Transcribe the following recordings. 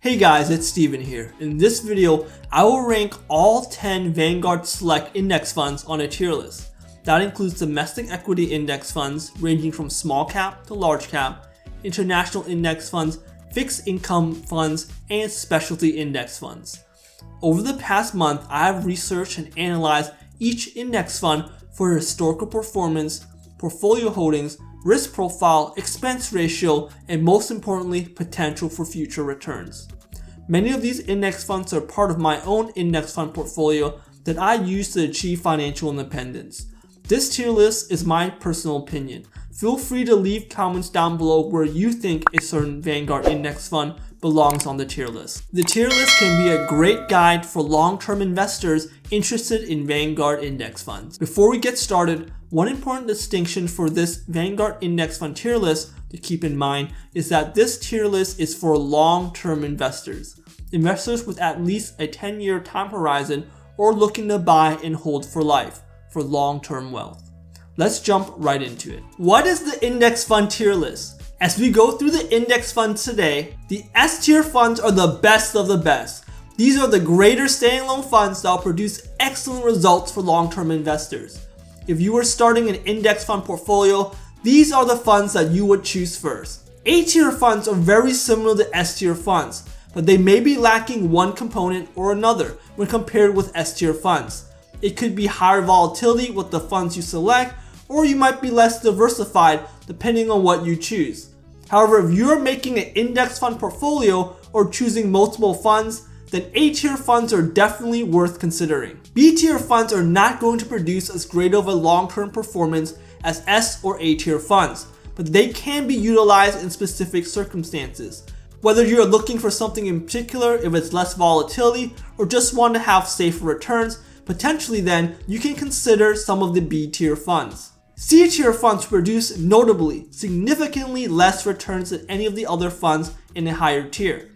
Hey guys, it's Steven here. In this video, I will rank all 10 Vanguard Select Index Funds on a tier list. That includes domestic equity index funds ranging from small cap to large cap, international index funds, fixed income funds, and specialty index funds. Over the past month, I have researched and analyzed each index fund for historical performance, portfolio holdings, risk profile, expense ratio, and most importantly, potential for future returns. Many of these index funds are part of my own index fund portfolio that I use to achieve financial independence. This tier list is my personal opinion. Feel free to leave comments down below where you think a certain Vanguard index fund belongs on the tier list. The tier list can be a great guide for long-term investors interested in Vanguard index funds. Before we get started, one important distinction for this Vanguard index fund tier list to keep in mind is that this tier list is for long-term investors. Investors with at least a 10-year time horizon or looking to buy and hold for life for long-term wealth. Let's jump right into it. What is the index fund tier list? As we go through the index funds today, the S tier funds are the best of the best. These are the greater standalone funds that will produce excellent results for long-term investors. If you are starting an index fund portfolio, these are the funds that you would choose first. A tier funds are very similar to S tier funds, but they may be lacking one component or another when compared with S tier funds. It could be higher volatility with the funds you select, or you might be less diversified depending on what you choose. However, if you're making an index fund portfolio or choosing multiple funds, then A tier funds are definitely worth considering. B tier funds are not going to produce as great of a long-term performance as S or A tier funds, but they can be utilized in specific circumstances. Whether you're looking for something in particular, if it's less volatility, or just want to have safer returns, potentially then you can consider some of the B tier funds. C tier funds produce notably significantly less returns than any of the other funds in a higher tier.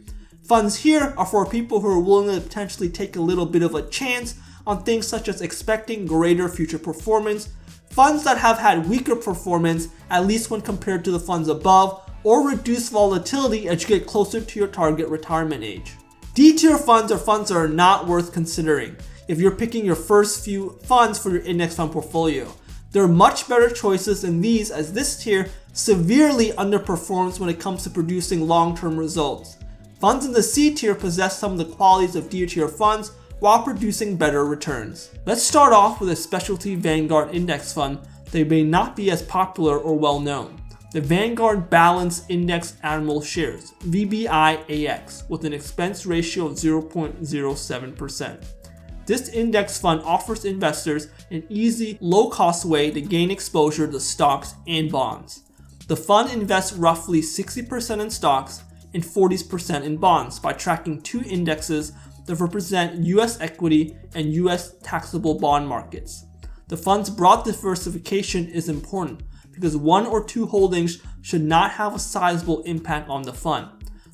Funds here are for people who are willing to potentially take a little bit of a chance on things such as expecting greater future performance, funds that have had weaker performance, at least when compared to the funds above, or reduced volatility as you get closer to your target retirement age. D tier funds are funds that are not worth considering if you're picking your first few funds for your index fund portfolio. There are much better choices than these, as this tier severely underperforms when it comes to producing long-term results. Funds in the C tier possess some of the qualities of D tier funds while producing better returns. Let's start off with a specialty Vanguard index fund that may not be as popular or well known. The Vanguard Balanced Index Annual Shares, VBIAX, with an expense ratio of 0.07%. This index fund offers investors an easy, low-cost way to gain exposure to stocks and bonds. The fund invests roughly 60% in stocks and 40% in bonds by tracking two indexes that represent US equity and US taxable bond markets. The fund's broad diversification is important because one or two holdings should not have a sizable impact on the fund.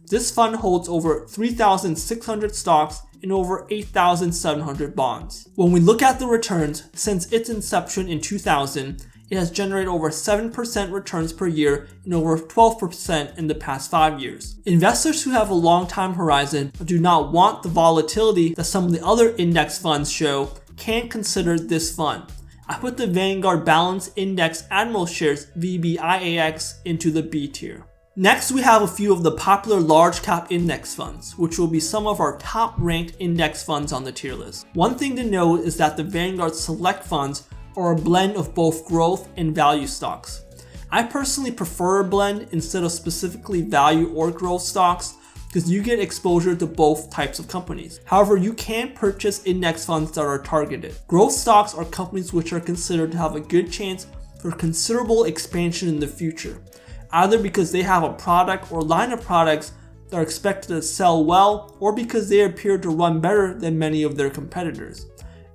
This fund holds over 3,600 stocks and over 8,700 bonds. When we look at the returns, since its inception in 2000, it has generated over 7% returns per year and over 12% in the past 5 years. Investors who have a long time horizon but do not want the volatility that some of the other index funds show can consider this fund. I put the Vanguard Balanced Index Annual Shares VBIAX into the B tier. Next, we have a few of the popular large cap index funds, which will be some of our top ranked index funds on the tier list. One thing to note is that the Vanguard Select funds are a blend of both growth and value stocks. I personally prefer a blend instead of specifically value or growth stocks because you get exposure to both types of companies. However, you can purchase index funds that are targeted. Growth stocks are companies which are considered to have a good chance for considerable expansion in the future, either because they have a product or line of products that are expected to sell well, or because they appear to run better than many of their competitors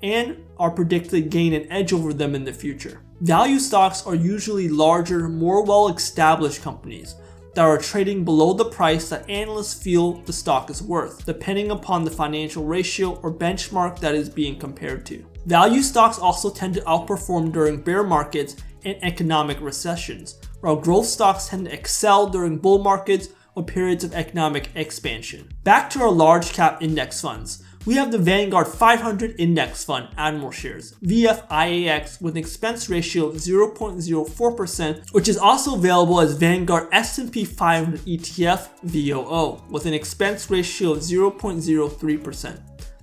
and are predicted to gain an edge over them in the future. Value stocks are usually larger, more well-established companies that are trading below the price that analysts feel the stock is worth, depending upon the financial ratio or benchmark that is being compared to. Value stocks also tend to outperform during bear markets and economic recessions, while growth stocks tend to excel during bull markets or periods of economic expansion. Back to our large cap index funds. We have the Vanguard 500 Index Fund Admiral Shares, VFIAX, with an expense ratio of 0.04%, which is also available as Vanguard S&P 500 ETF, VOO, with an expense ratio of 0.03%.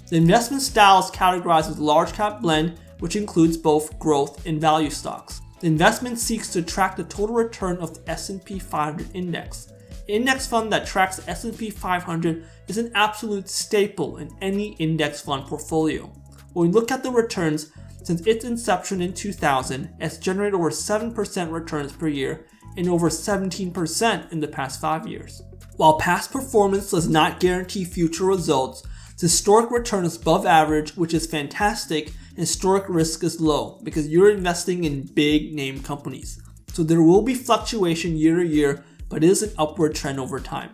The investment style is categorized as large cap blend, which includes both growth and value stocks. The investment seeks to track the total return of the S&P 500 index. An index fund that tracks the S&P 500 is an absolute staple in any index fund portfolio. When we look at the returns, since its inception in 2000, it's generated over 7% returns per year and over 17% in the past 5 years. While past performance does not guarantee future results, the historic return is above average, which is fantastic, and historic risk is low because you're investing in big name companies. So there will be fluctuation year to year, but it is an upward trend over time.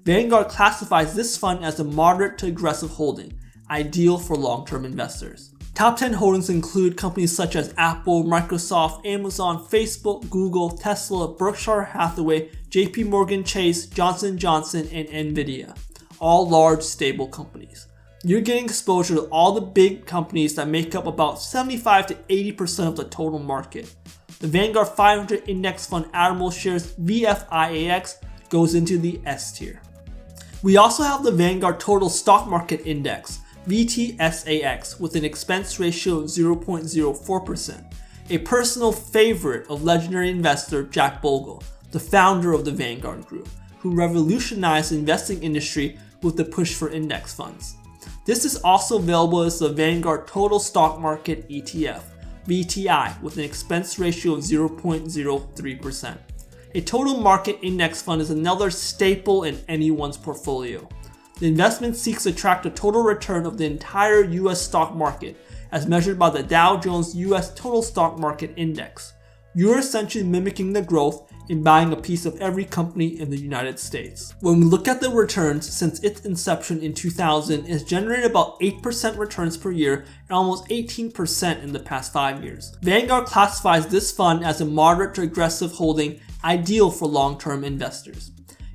Vanguard classifies this fund as a moderate to aggressive holding, ideal for long-term investors. Top 10 holdings include companies such as Apple, Microsoft, Amazon, Facebook, Google, Tesla, Berkshire Hathaway, JP Morgan Chase, Johnson & Johnson, and Nvidia. All large, stable companies. You're getting exposure to all the big companies that make up about 75 to 80% of the total market. The Vanguard 500 Index Fund Admiral Shares, VFIAX, goes into the S tier. We also have the Vanguard Total Stock Market Index, VTSAX, with an expense ratio of 0.04%, a personal favorite of legendary investor Jack Bogle, the founder of the Vanguard Group, who revolutionized the investing industry with the push for index funds. This is also available as the Vanguard Total Stock Market ETF, VTI, with an expense ratio of 0.03%. A total market index fund is another staple in anyone's portfolio. The investment seeks to track the total return of the entire US stock market as measured by the Dow Jones US Total Stock Market Index. You're essentially mimicking the growth in buying a piece of every company in the United States. When we look at the returns since its inception in 2000, it's generated about 8% returns per year and almost 18% in the past 5 years. Vanguard classifies this fund as a moderate to aggressive holding, ideal for long-term investors.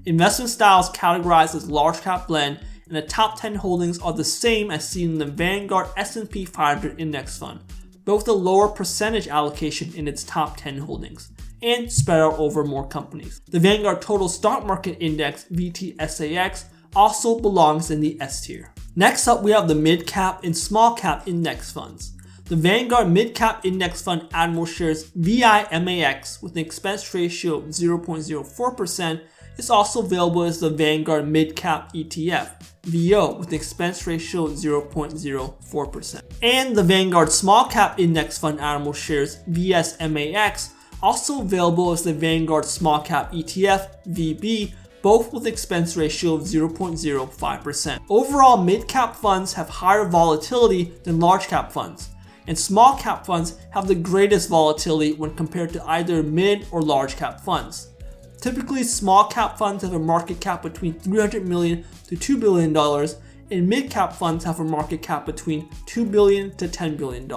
Investment styles categorized as large cap blend, and the top 10 holdings are the same as seen in the Vanguard S&P 500 Index Fund, but with a lower percentage allocation in its top 10 holdings, and spread out over more companies. The Vanguard Total Stock Market Index, VTSAX, also belongs in the S tier. Next up, we have the Mid Cap and Small Cap Index Funds. The Vanguard Mid Cap Index Fund Admiral Shares, VIMAX, with an expense ratio of 0.04%, is also available as the Vanguard Mid Cap ETF, VO, with an expense ratio of 0.04%. And the Vanguard Small Cap Index Fund Admiral Shares, VSMAX, also available as the Vanguard Small Cap ETF, VB, both with expense ratio of 0.05%. Overall, mid-cap funds have higher volatility than large-cap funds, and small-cap funds have the greatest volatility when compared to either mid or large-cap funds. Typically, small-cap funds have a market cap between $300 million to $2 billion, and mid-cap funds have a market cap between $2 billion to $10 billion.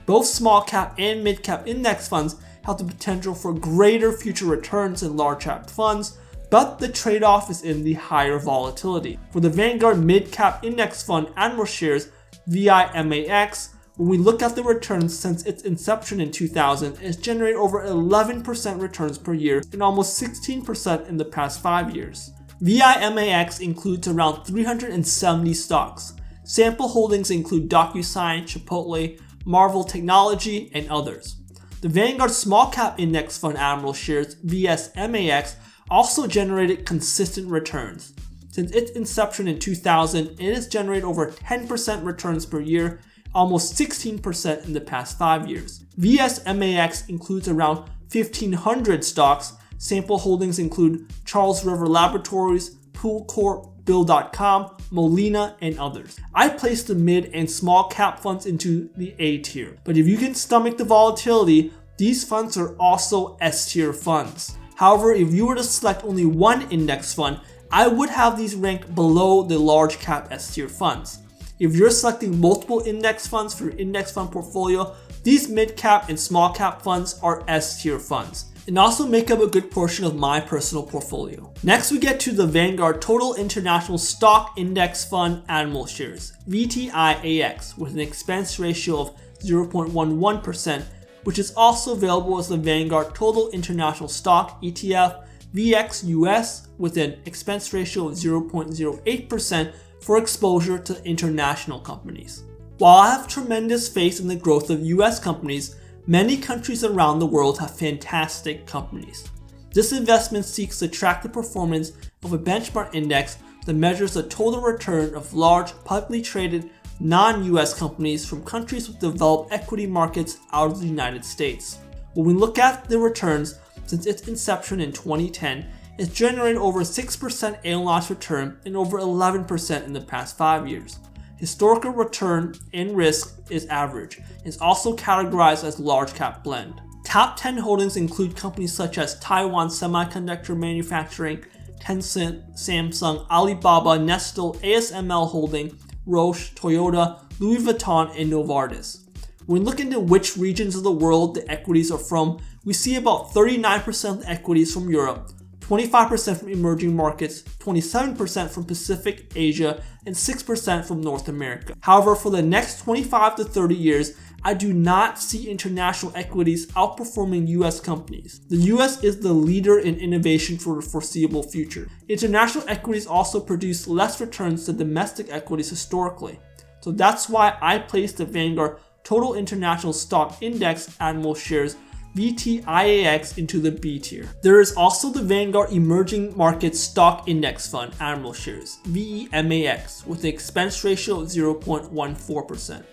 Both small-cap and mid-cap index funds have the potential for greater future returns than large-cap funds, but the trade-off is in the higher volatility. For the Vanguard Mid-Cap Index Fund Admiral Shares, VIMAX, when we look at the returns since its inception in 2000, it's generated over 11% returns per year and almost 16% in the past 5 years. VIMAX includes around 370 stocks. Sample holdings include DocuSign, Chipotle, Marvel Technology, and others. The Vanguard Small Cap Index Fund Admiral Shares, VSMAX, also generated consistent returns. Since its inception in 2000, it has generated over 10% returns per year, almost 16% in the past 5 years. VSMAX includes around 1,500 stocks. Sample holdings include Charles River Laboratories, Pool Corp, Bill.com, Molina, and others. I placed the mid and small cap funds into the A tier, but if you can stomach the volatility, these funds are also S tier funds. However, if you were to select only one index fund, I would have these ranked below the large cap S tier funds. If you're selecting multiple index funds for your index fund portfolio, these mid cap and small cap funds are S tier funds, and also make up a good portion of my personal portfolio. Next, we get to the Vanguard Total International Stock Index Fund Animal Shares, VTIAX, with an expense ratio of 0.11%, which is also available as the Vanguard Total International Stock ETF, VXUS, with an expense ratio of 0.08% for exposure to international companies. While I have tremendous faith in the growth of US companies, many countries around the world have fantastic companies. This investment seeks to track the performance of a benchmark index that measures the total return of large, publicly traded, non-US companies from countries with developed equity markets out of the United States. When we look at the returns since its inception in 2010, it's generated over 6% annualized return and over 11% in the past 5 years. Historical return and risk is average. It's also categorized as large cap blend. Top 10 holdings include companies such as Taiwan Semiconductor Manufacturing, Tencent, Samsung, Alibaba, Nestle, ASML Holding, Roche, Toyota, Louis Vuitton, and Novartis. When we look into which regions of the world the equities are from, we see about 39% of the equities from Europe, 25% from emerging markets, 27% from Pacific Asia, and 6% from North America. However, for the next 25 to 30 years, I do not see international equities outperforming US companies. The US is the leader in innovation for the foreseeable future. International equities also produce less returns than domestic equities historically. So that's why I placed the Vanguard Total International Stock Index Animal Shares VTIAX into the B tier. There is also the Vanguard Emerging Markets Stock Index Fund Animal Shares, VEMAX, with an expense ratio of 0.14%,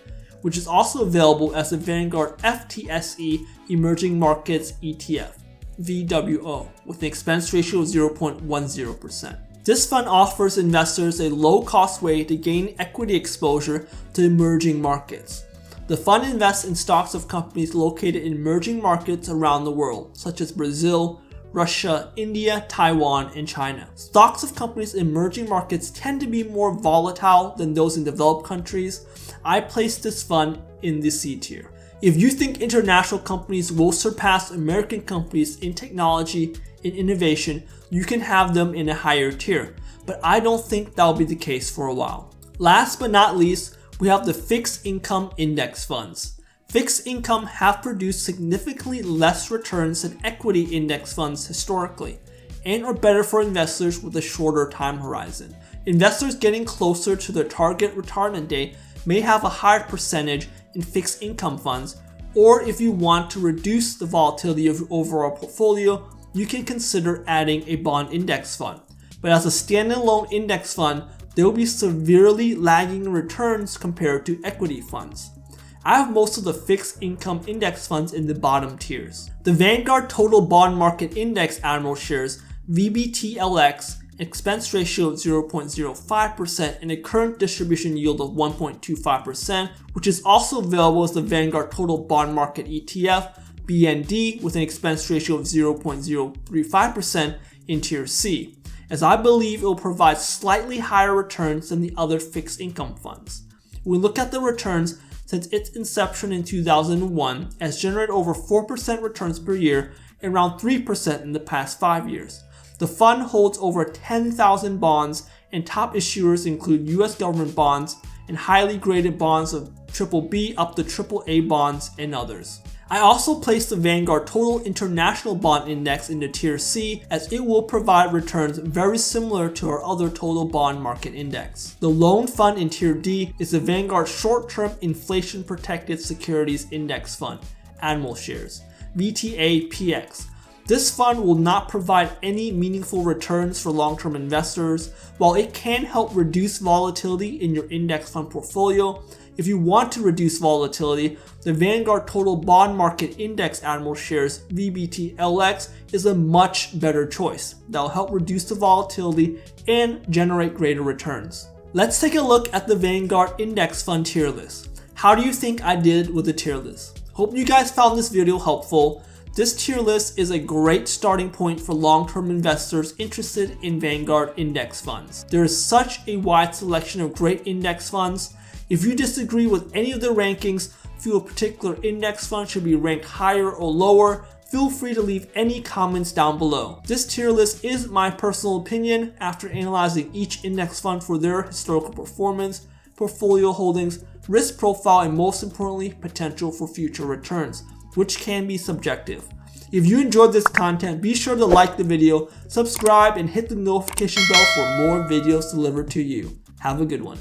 which is also available as the Vanguard FTSE Emerging Markets ETF, VWO, with an expense ratio of 0.10%. This fund offers investors a low-cost way to gain equity exposure to emerging markets. The fund invests in stocks of companies located in emerging markets around the world, such as Brazil, Russia, India, Taiwan, and China. Stocks of companies in emerging markets tend to be more volatile than those in developed countries. I place this fund in the C tier. If you think international companies will surpass American companies in technology and innovation, you can have them in a higher tier, but I don't think that will be the case for a while. Last but not least, we have the fixed income index funds. Fixed income have produced significantly less returns than equity index funds historically, and are better for investors with a shorter time horizon. Investors getting closer to their target retirement date may have a higher percentage in fixed income funds, or if you want to reduce the volatility of your overall portfolio, you can consider adding a bond index fund. But as a standalone index fund, they will be severely lagging returns compared to equity funds. I have most of the fixed income index funds in the bottom tiers. The Vanguard Total Bond Market Index Animal Shares, VBTLX, expense ratio of 0.05% and a current distribution yield of 1.25%, which is also available as the Vanguard Total Bond Market ETF, BND, with an expense ratio of 0.035% in Tier C, as I believe it will provide slightly higher returns than the other fixed income funds. When we look at the returns since its inception in 2001, it has generated over 4% returns per year and around 3% in the past 5 years. The fund holds over 10,000 bonds, and top issuers include US government bonds and highly graded bonds of BBB up to AAA bonds and others. I also placed the Vanguard Total International Bond Index into Tier C, as it will provide returns very similar to our other total bond market index. The lone fund in Tier D is the Vanguard Short-Term Inflation Protected Securities Index Fund, Animal Shares, VTAPX. This fund will not provide any meaningful returns for long-term investors. While it can help reduce volatility in your index fund portfolio, if you want to reduce volatility, the Vanguard Total Bond Market Index Animal Shares, VBTLX, is a much better choice that will help reduce the volatility and generate greater returns. Let's take a look at the Vanguard Index Fund tier list. How do you think I did with the tier list? Hope you guys found this video helpful. This tier list is a great starting point for long-term investors interested in Vanguard index funds. There is such a wide selection of great index funds. If you disagree with any of the rankings, feel a particular index fund should be ranked higher or lower, feel free to leave any comments down below. This tier list is my personal opinion after analyzing each index fund for their historical performance, portfolio holdings, risk profile, and most importantly, potential for future returns, which can be subjective. If you enjoyed this content, be sure to like the video, subscribe, and hit the notification bell for more videos delivered to you. Have a good one.